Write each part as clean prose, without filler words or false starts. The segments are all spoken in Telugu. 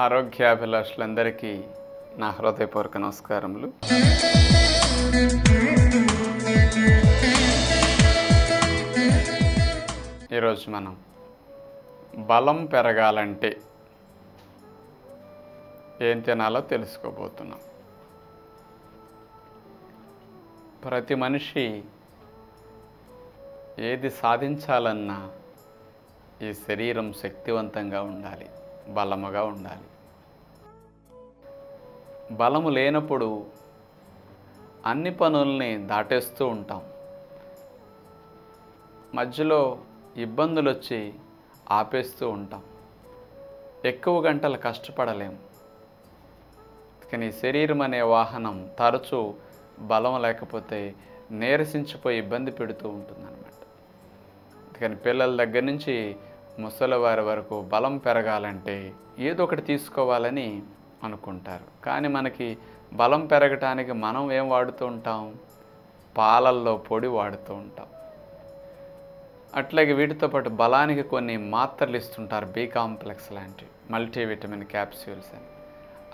ఆరోగ్యాభిలాషులందరికీ నా హృదయపూర్వక నమస్కారములు. ఈరోజు మనం బలం పెరగాలంటే ఏం తినాలో తెలుసుకోబోతున్నాం. ప్రతి మనిషి ఏది సాధించాలన్నా ఈ శరీరం శక్తివంతంగా ఉండాలి, బలముగా ఉండాలి. బలము లేనప్పుడు అన్ని పనుల్ని దాటేస్తూ ఉంటాం. మధ్యలో ఇబ్బందులు వచ్చి ఆపేస్తూ ఉంటాం. ఎక్కువ గంటలు కష్టపడలేం. కానీ శరీరం అనే వాహనం తరచూ బలం లేకపోతే నీరసించిపోయి ఇబ్బంది పెడుతూ ఉంటుందన్నమాట. కానీ పిల్లల దగ్గర నుంచి ముసలివారి వరకు బలం పెరగాలంటే ఏదో ఒకటి తీసుకోవాలని అనుకుంటారు. కానీ మనకి బలం పెరగటానికి మనం ఏం వాడుతూ ఉంటాం? పాలల్లో పొడి వాడుతూ ఉంటాం. అట్లాగే వీటితో పాటు బలానికి కొన్ని మాత్రలు ఇస్తుంటారు, బి కాంప్లెక్స్ లాంటివి, మల్టీవిటమిన్ క్యాప్సూల్స్ అని,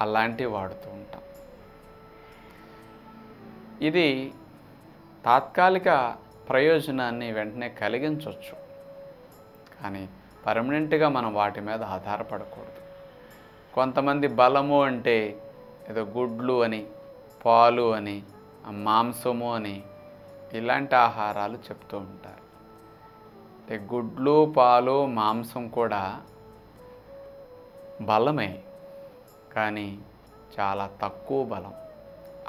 అలాంటివి వాడుతూ ఉంటాం. ఇది తాత్కాలిక ప్రయోజనాన్ని వెంటనే కలిగించవచ్చు, కానీ పర్మనెంట్గా మనం వాటి మీద ఆధారపడకూడదు. కొంతమంది బలము అంటే ఏదో గుడ్లు అని, పాలు అని, మాంసము అని ఇలాంటి ఆహారాలు చెప్తూ ఉంటారు. గుడ్లు, పాలు, మాంసం కూడా బలమే, కానీ చాలా తక్కువ బలం.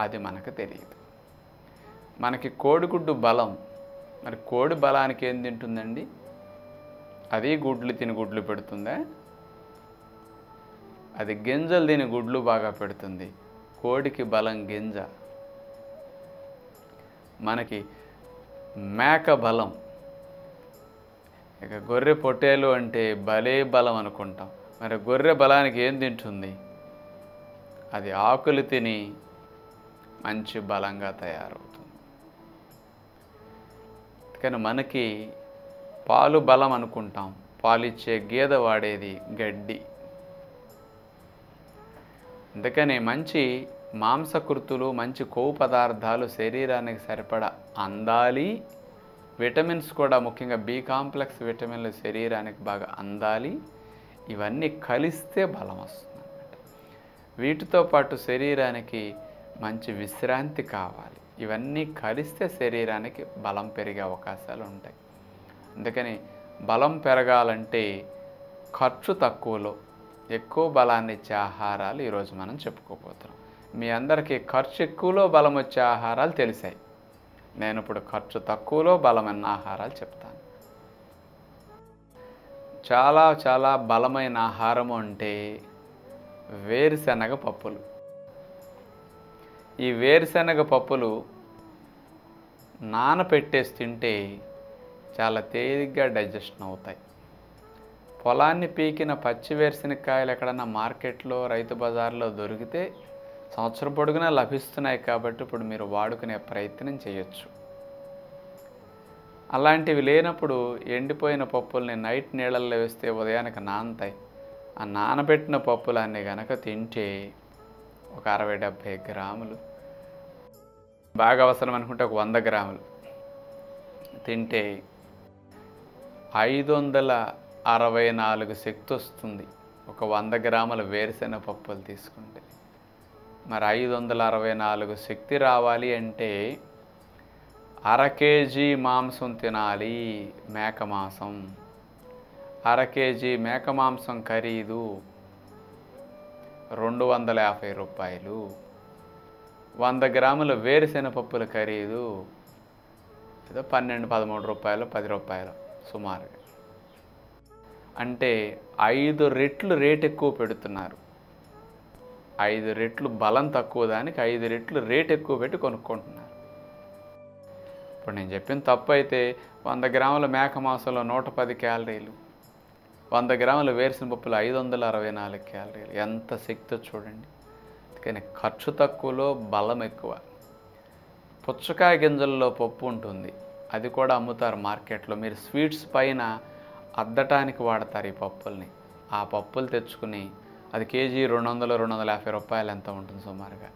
అది మనకు తెలియదు. మనకి కోడిగుడ్డు బలం. మరి కోడి బలానికి ఏం తింటుందండి? అది గుడ్లు తిని గుడ్లు పెడుతుందా? అది గింజలు తిని గుడ్లు బాగా పెడుతుంది. కోడికి బలం గింజ. మనకి మేక బలం. ఇక గొర్రె పొట్టేలు అంటే భలే బలం అనుకుంటాం. మరి గొర్రె బలానికి ఏం తింటుంది? అది ఆకులు తిని మంచి బలంగా తయారవుతుంది. కానీ మనకి పాలు బలం అనుకుంటాం. పాలిచ్చే గేదె వాడేది గడ్డి. అందుకని మంచి మాంసకృతులు, మంచి కొవ్వు పదార్థాలు శరీరానికి సరిపడా అందాలి. విటమిన్స్ కూడా, ముఖ్యంగా బి కాంప్లెక్స్ విటమిన్లు శరీరానికి బాగా అందాలి. ఇవన్నీ కలిస్తే బలం వస్తుంది అన్నమాట. వీటితో పాటు శరీరానికి మంచి విశ్రాంతి కావాలి. ఇవన్నీ కలిస్తే శరీరానికి బలం పెరిగే అవకాశాలు ఉంటాయి. అందుకని బలం పెరగాలంటే ఖర్చు తక్కువలో ఎక్కువ బలాన్ని ఇచ్చే ఆహారాలు ఈరోజు మనం చెప్పుకోబోతున్నాం. మీ అందరికీ ఖర్చు ఎక్కువలో బలం వచ్చే ఆహారాలు తెలిసాయి. నేను ఇప్పుడు ఖర్చు తక్కువలో బలమైన ఆహారాలు చెప్తాను. చాలా చాలా బలమైన ఆహారము అంటే వేరుశనగ పప్పులు. ఈ వేరుశనగ పప్పులు నానపెట్టేసి తింటే చాలా తేలిగ్గా డైజెషన్ అవుతాయి. పొలాన్ని పీకిన పచ్చి వేరుశనగకాయలు ఎక్కడన్నా మార్కెట్లో, రైతు బజార్లో దొరికితే సంవత్సరం పొడుగునా లభిస్తున్నాయి. కాబట్టి ఇప్పుడు మీరు వాడుకునే ప్రయత్నం చేయొచ్చు. అలాంటివి లేనప్పుడు ఎండిపోయిన పప్పుల్ని నైట్ నీళ్ళల్లో వేస్తే ఉదయానికి నానతాయి. ఆ నానబెట్టిన పప్పులన్నీ కనుక తింటే ఒక 60-70 గ్రాములు, బాగా అవసరం అనుకుంటే ఒక 100 గ్రాములు తింటే 564 శక్తి వస్తుంది. ఒక 100 గ్రాముల వేరుశెనగ పప్పులు తీసుకుంటే. మరి 564 శక్తి రావాలి అంటే 1/2 కేజీ మాంసం తినాలి. మేక మాంసం 1/2 కేజీ మేక మాంసం ఖరీదు 250 రూపాయలు. 100 గ్రాముల వేరుశెనగ పప్పుల ఖరీదు ఏదో 12-13 రూపాయలు, 10 రూపాయలు సుమారుగా. అంటే 5 రెట్లు రేట్ ఎక్కువ పెడుతున్నారు. 5 రెట్లు బలం తక్కువ దానికి 5 రెట్లు రేట్ ఎక్కువ పెట్టి కొనుక్కుంటున్నారు. ఇప్పుడు నేను చెప్పిన తప్పు అయితే 100 గ్రాముల మేక మాంసంలో 110 క్యాలరీలు, 100 గ్రాముల వేరుశెనగ పప్పులు 564 క్యాలరీలు. ఎంత శక్తి చూడండి. కానీ ఖర్చు తక్కువలో బలం ఎక్కువ. పుచ్చకాయ గింజల్లో పప్పు ఉంటుంది. అది కూడా అమ్ముతారు మార్కెట్లో. మీరు స్వీట్స్ పైన అద్దటానికి వాడతారు ఈ పప్పుల్ని. ఆ పప్పులు తెచ్చుకుని అది కేజీ 200, 250 రూపాయలు ఎంత ఉంటుంది సుమారుగా.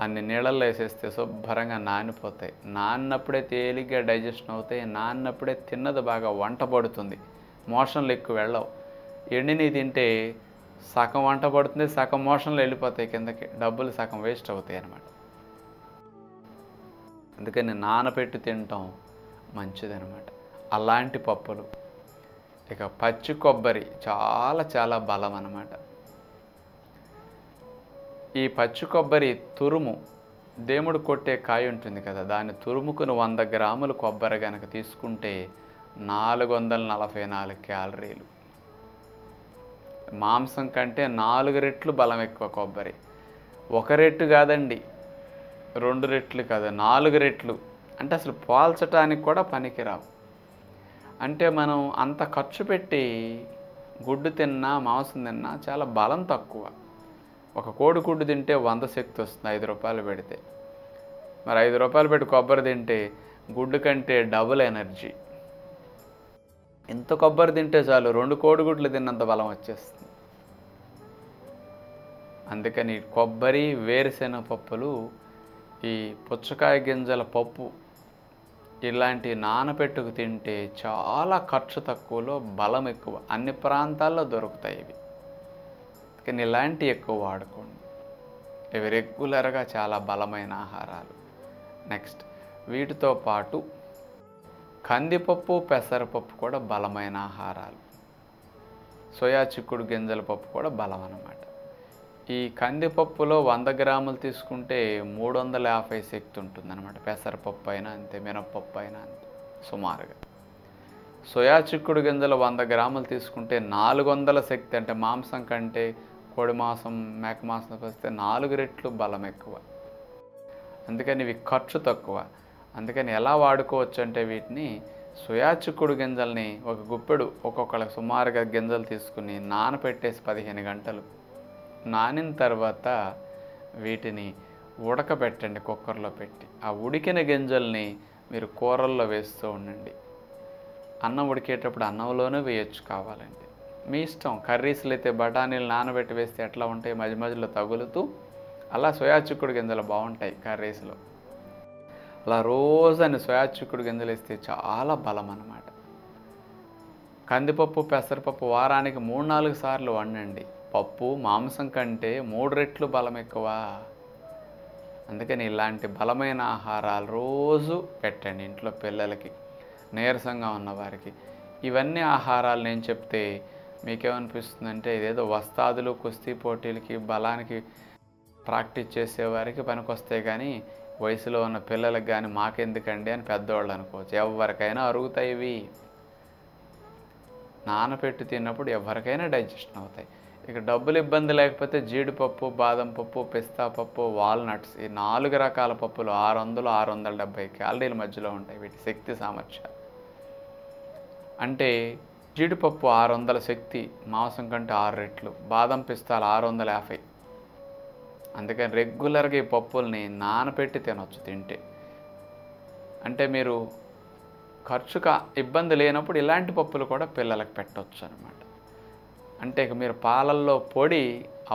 అన్ని నీళ్ళల్లో వేసేస్తే శుభ్రంగా నానిపోతాయి. నాన్నప్పుడే తేలిగ్గా డైజెషన్ అవుతాయి. నాన్నప్పుడే తిన్నది బాగా వంట పడుతుంది. మోషన్లు ఎక్కువ వెళ్ళవు. ఎండినవి తింటే సగం వంట పడుతుంది, సగం మోషన్లు వెళ్ళిపోతాయి కిందకి, డబ్బులు సగం వేస్ట్ అవుతాయి అన్నమాట. అందుకని నానబెట్టి తినటం మంచిదన్నమాట. అలాంటి పప్పులు. ఇక పచ్చి కొబ్బరి చాలా చాలా బలం అన్నమాట. ఈ పచ్చి కొబ్బరి తురుము, దేవుడు కొట్టే కాయ ఉంటుంది కదా, దాన్ని తురుముకుని 100 గ్రాములు కొబ్బరి కనుక తీసుకుంటే 444 క్యాలరీలు. మాంసం కంటే 4 రెట్లు బలం ఎక్కువ కొబ్బరి. 1 రెట్టు కాదండి, 2 రెట్లు కాదు, 4 రెట్లు. అంటే అసలు పోల్చడానికి కూడా పనికిరావు. అంటే మనం అంత ఖర్చు పెట్టి గుడ్డు తిన్నా, మాంసం తిన్నా చాలా బలం తక్కువ. ఒక కోడిగుడ్డు తింటే 100 శక్తి వస్తుంది 5 రూపాయలు పెడితే. మరి 5 రూపాయలు పెట్టి కొబ్బరి తింటే గుడ్డు కంటే డబుల్ ఎనర్జీ. ఇంత కొబ్బరి తింటే చాలు 2 కోడిగుడ్లు తిన్నంత బలం వచ్చేస్తుంది. అందుకని కొబ్బరి, వేరుశెనగ పప్పులు, ఈ పుచ్చకాయ గింజల పప్పు ఇలాంటి నానబెట్టుకు తింటే చాలా ఖర్చు తక్కువలో బలం ఎక్కువ. అన్ని ప్రాంతాల్లో దొరుకుతాయి ఇవి. కానీ ఇలాంటివి ఎక్కువ వాడుకోండి. ఇవి రెగ్యులర్గా చాలా బలమైన ఆహారాలు. నెక్స్ట్, వీటితో పాటు కందిపప్పు, పెసరపప్పు కూడా బలమైన ఆహారాలు. సోయా చిక్కుడు గింజల పప్పు కూడా బలం అన్నమాట. ఈ కందిపప్పులో 100 గ్రాములు తీసుకుంటే 350 శక్తి ఉంటుందన్నమాట. పెసరపప్పు అయినా అంతే, మినపప్పు అయినా అంతే సుమారుగా. సోయా చిక్కుడు గింజలు 100 గ్రాములు తీసుకుంటే 400 శక్తి. అంటే మాంసం కంటే కోడి మాంసం, మేక మాంసం వస్తే 4 రెట్లు బలం ఎక్కువ. అందుకని ఇవి ఖర్చు తక్కువ. అందుకని ఎలా వాడుకోవచ్చు అంటే వీటిని, సోయా చిక్కుడు గింజల్ని ఒక గుప్పెడు ఒక్కొక్కళ్ళకి సుమారుగా గింజలు తీసుకుని నానపెట్టేసి 15 గంటలు నానిన తర్వాత వీటిని ఉడకబెట్టండి కుక్కర్లో పెట్టి. ఆ ఉడికిన గింజల్ని మీరు కూరల్లో వేస్తూ ఉండండి. అన్నం ఉడికేటప్పుడు అన్నంలోనే వేయచ్చు కావాలంటే, మీ ఇష్టం. కర్రీస్లు అయితే బఠానీలు నానబెట్టి వేస్తే ఎట్లా ఉంటాయి, మధ్య మధ్యలో తగులుతూ, అలా సోయా చిక్కుడు గింజలు బాగుంటాయి కర్రీస్లో. అలా రోజని సోయా చిక్కుడు గింజలు వేస్తే చాలా బలం అన్నమాట. కందిపప్పు, పెసరపప్పు వారానికి 3-4 సార్లు వండండి. పప్పు మాంసం కంటే 3 రెట్లు బలం ఎక్కువ. అందుకని ఇలాంటి బలమైన ఆహారాలు రోజు పెట్టండి ఇంట్లో పిల్లలకి, నీరసంగా ఉన్నవారికి. ఇవన్నీ ఆహారాలు నేను చెప్తే మీకేమనిపిస్తుందంటే ఇదేదో వస్తాదులు, కుస్తీ పోటీలకి, బలానికి ప్రాక్టీస్ చేసేవారికి పనికొస్తాయి, కానీ వయసులో ఉన్న పిల్లలకు కానీ మాకెందుకండి అని పెద్దవాళ్ళు అనుకోవచ్చు. ఎవరికైనా అరుగుతాయి ఇవి. నానపెట్టి తిన్నప్పుడు ఎవరికైనా డైజెషన్ అవుతాయి. ఇక డబ్బులు ఇబ్బంది లేకపోతే జీడిపప్పు, బాదం పప్పు, పిస్తా పప్పు, వాల్నట్స్, ఈ 4 రకాల పప్పులు 600-670 క్యాలరీల మధ్యలో ఉంటాయి వీటి శక్తి సామర్థ్యాలు. అంటే జీడిపప్పు 600 శక్తి, మాంసం కంటే 6 రెట్లు. బాదం పిస్తాలు 650. అందుకని రెగ్యులర్గా ఈ పప్పుల్ని నానపెట్టి తినొచ్చు తింటే. అంటే మీరు ఖర్చుగా ఇబ్బంది లేనప్పుడు ఇలాంటి పప్పులు కూడా పిల్లలకు పెట్టవచ్చు అనమాట. అంటే ఇక మీరు పాలల్లో పొడి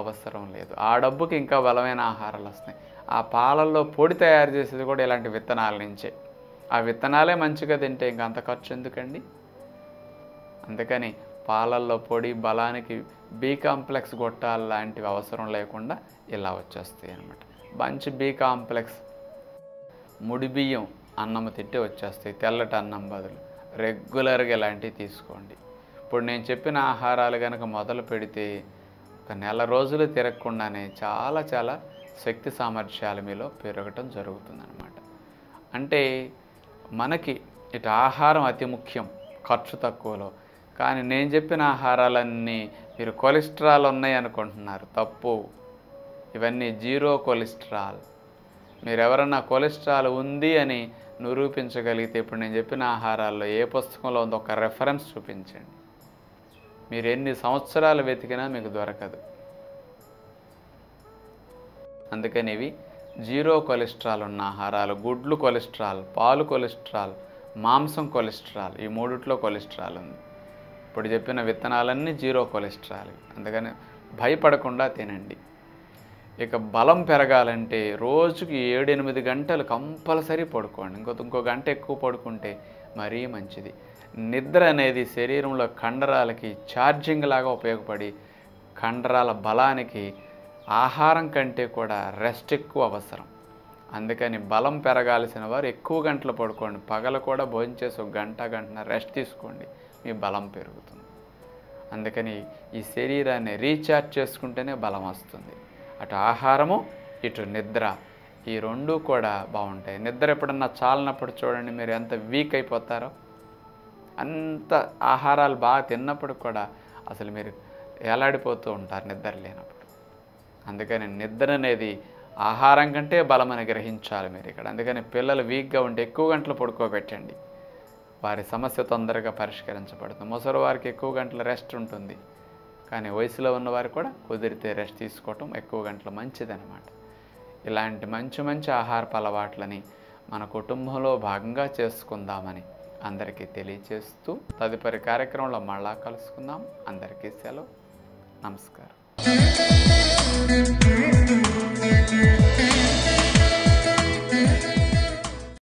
అవసరం లేదు. ఆ డబ్బుకి ఇంకా బలమైన ఆహారాలు వస్తాయి. ఆ పాలల్లో పొడి తయారు చేసేది కూడా ఇలాంటి విత్తనాల నుంచే. ఆ విత్తనాలే మంచిగా తింటే ఇంకా అంత ఖర్చు ఎందుకండి? అందుకని పాలల్లో పొడి బలానికి బి కాంప్లెక్స్ గొట్టాలు లాంటివి అవసరం లేకుండా ఇలా వచ్చేస్తాయి అన్నమాట. మంచి బి కాంప్లెక్స్ ముడి బియ్యం అన్నం తింటే వచ్చేస్తాయి, తెల్లటి అన్నం బదులు. రెగ్యులర్గా ఇలాంటివి తీసుకోండి. ఇప్పుడు నేను చెప్పిన ఆహారాలు కనుక మొదలు పెడితే 1 నెల రోజులు తిరగకుండానే చాలా చాలా శక్తి సామర్థ్యాలు మీలో పెరగటం జరుగుతుందన్నమాట. అంటే మనకి ఇటు ఆహారం అతి ముఖ్యం ఖర్చు తక్కువలో. కానీ నేను చెప్పిన ఆహారాలన్నీ మీరు కొలెస్ట్రాల్ ఉన్నాయి అనుకుంటున్నారు, తప్పు. ఇవన్నీ 0 కొలెస్ట్రాల్. మీరు ఎవరన్నా కొలెస్ట్రాల్ ఉంది అని నిరూపించగలిగితే ఇప్పుడు నేను చెప్పిన ఆహారాల్లో ఏ పుస్తకంలో ఉందో ఒక రెఫరెన్స్ చూపించండి. మీరు ఎన్ని సంవత్సరాలు వెతికినా మీకు దొరకదు. అందుకని ఇవి 0 కొలెస్ట్రాల్ ఉన్న ఆహారాలు. గుడ్లు కొలెస్ట్రాల్, పాలు కొలెస్ట్రాల్, మాంసం కొలెస్ట్రాల్, ఈ 3 కొలెస్ట్రాల్ ఉంది. ఇప్పుడు చెప్పిన విత్తనాలన్నీ 0 కొలెస్ట్రాల్. అందుకని భయపడకుండా తినండి. ఇక బలం పెరగాలంటే రోజుకి 7-8 గంటలు కంపల్సరీ పడుకోండి. ఇంకో గంట ఎక్కువ పడుకుంటే మరీ మంచిది. నిద్ర అనేది శరీరంలో కండరాలకి ఛార్జింగ్ లాగా ఉపయోగపడి కండరాల బలానికి ఆహారం కంటే కూడా రెస్ట్ ఎక్కువ అవసరం. అందుకని బలం పెరగాల్సిన వారు ఎక్కువ గంటలు పడుకోండి. పగలు కూడా భోజనం చేసి ఒక గంటన్నర రెస్ట్ తీసుకోండి, మీ బలం పెరుగుతుంది. అందుకని ఈ శరీరాన్ని రీఛార్జ్ చేసుకుంటేనే బలం వస్తుంది. అటు ఆహారము, ఇటు నిద్ర, ఈ రెండూ కూడా బాగుంటాయి. నిద్ర ఎప్పుడన్నా చాలినప్పుడు చూడండి మీరు ఎంత వీక్ అయిపోతారో. అంత ఆహారాలు బాగా తిన్నప్పుడు కూడా అసలు మీరు ఏలాడిపోతూ ఉంటారు నిద్ర లేనప్పుడు. అందుకని నిద్ర అనేది ఆహారం కంటే బలమని గ్రహించాలి మీరు ఇక్కడ. అందుకని పిల్లలు వీక్గా ఉంటే ఎక్కువ గంటలు పడుకోబెట్టండి, వారి సమస్య తొందరగా పరిష్కరించబడుతుంది. ముసలి వారికి ఎక్కువ గంటల రెస్ట్ ఉంటుంది, కానీ వయసులో ఉన్నవారు కూడా కుదిరితే రెస్ట్ తీసుకోవటం ఎక్కువ గంటలు మంచిదన్నమాట. ఇలాంటి మంచి ఆహారపు అలవాట్లని మన కుటుంబంలో భాగంగా చేసుకుందామని అందరికీ తెలియజేస్తూ తదుపరి కార్యక్రమంలో మళ్ళా కలుసుకుందాం. అందరికీ సెలవు. నమస్కారం.